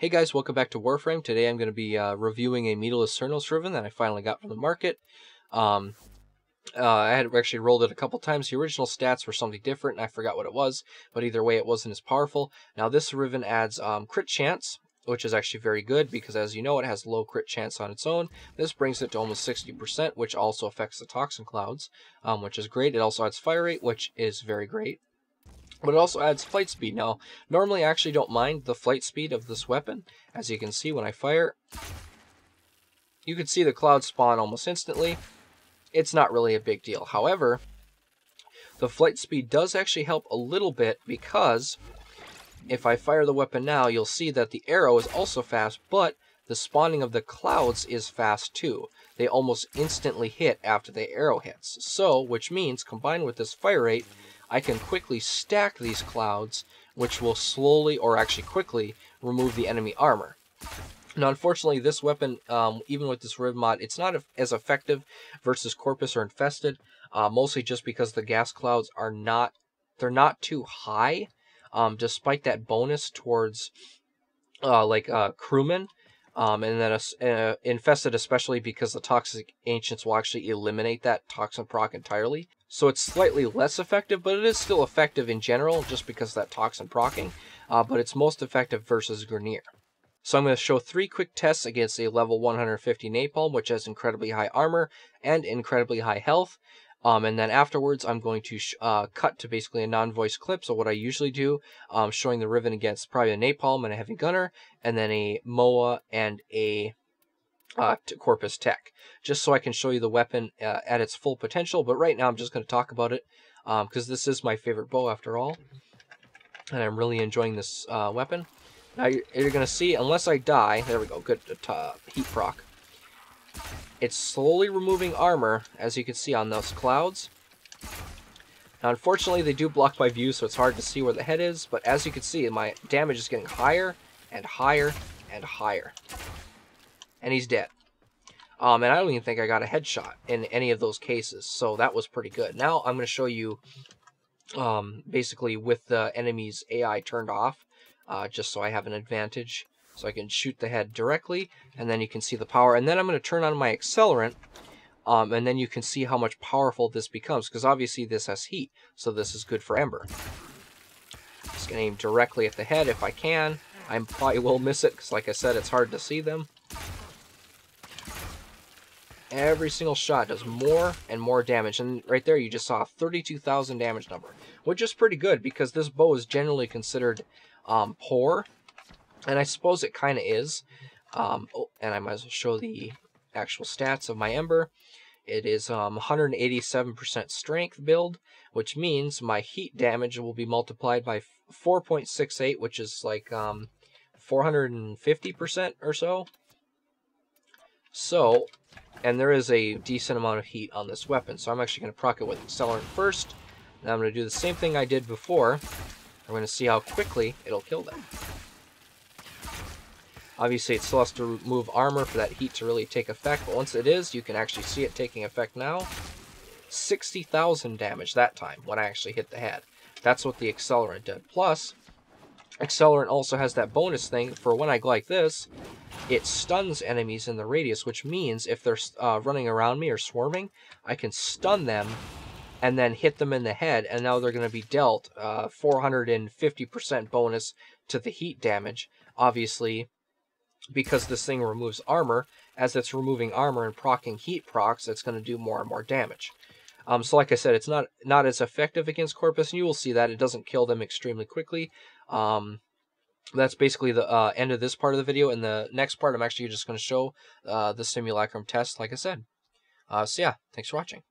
Hey guys, welcome back to Warframe. Today I'm going to be reviewing a Mutalist Cernos Riven that I finally got from the market. I had actually rolled it a couple times. The original stats were something different, and I forgot what it was, but either way it wasn't as powerful. Now this Riven adds crit chance, which is actually very good, because as you know it has low crit chance on its own. This brings it to almost 60%, which also affects the Toxin Clouds, which is great. It also adds fire rate, which is very great. But it also adds flight speed. Now, normally I actually don't mind the flight speed of this weapon. As you can see when I fire, you can see the clouds spawn almost instantly. It's not really a big deal. However, the flight speed does actually help a little bit, because if I fire the weapon now, you'll see that the arrow is also fast, but the spawning of the clouds is fast too. They almost instantly hit after the arrow hits. So, which means, combined with this fire rate, I can quickly stack these clouds, which will slowly, or actually quickly, remove the enemy armor. Now, unfortunately, this weapon, even with this Riv mod, it's not as effective versus KhorCS or Infested, mostly just because the gas clouds are not too high, despite that bonus towards, crewmen. And then Infested, especially because the Toxic Ancients will actually eliminate that Toxin proc entirely. So it's slightly less effective, but it is still effective in general, just because of that Toxin procking. But it's most effective versus Grineer. So I'm going to show 3 quick tests against a level 150 Napalm, which has incredibly high armor and incredibly high health. And then afterwards, I'm going to cut to basically a non-voice clip. So what I usually do, showing the Riven against probably a Napalm and a Heavy Gunner, and then a MOA and a KhorCS tech, just so I can show you the weapon at its full potential. But right now I'm just going to talk about it, because this is my favorite bow after all, and I'm really enjoying this weapon. Now you're going to see, unless I die, there we go, good heat proc. It's slowly removing armor, as you can see on those clouds. Now, unfortunately, they do block my view, so it's hard to see where the head is. But as you can see, my damage is getting higher and higher and higher. And he's dead. And I don't even think I got a headshot in any of those cases, so that was pretty good. Now, I'm going to show you, basically, with the enemy's AI turned off, just so I have an advantage. So I can shoot the head directly, and then you can see the power. And then I'm going to turn on my accelerant, and then you can see how much powerful this becomes, because obviously this has heat, so this is good for Ember. Just going to aim directly at the head if I can. I probably will miss it, because like I said, it's hard to see them. Every single shot does more and more damage, and right there you just saw a 32,000 damage number, which is pretty good, because this bow is generally considered poor. And I suppose it kind of is. And I might as well show the actual stats of my Ember. It is 187% strength build, which means my heat damage will be multiplied by 4.68, which is like 450% or so. So, and there is a decent amount of heat on this weapon. So I'm actually going to proc it with accelerant first. And I'm going to do the same thing I did before. I'm going to see how quickly it'll kill them. Obviously, it still has to remove armor for that heat to really take effect, but once it is, you can actually see it taking effect now. 60,000 damage that time when I actually hit the head. That's what the accelerant did. Plus, accelerant also has that bonus thing for when I go like this, it stuns enemies in the radius, which means if they're running around me or swarming, I can stun them and then hit them in the head, and now they're going to be dealt 450% bonus to the heat damage. Obviously, because this thing removes armor, as it's removing armor and proccing heat procs, it's going to do more and more damage. So like I said, it's not as effective against KhorCS, and you will see that it doesn't kill them extremely quickly. That's basically the end of this part of the video. In the next part, I'm actually just going to show the simulacrum test, like I said. So yeah, thanks for watching.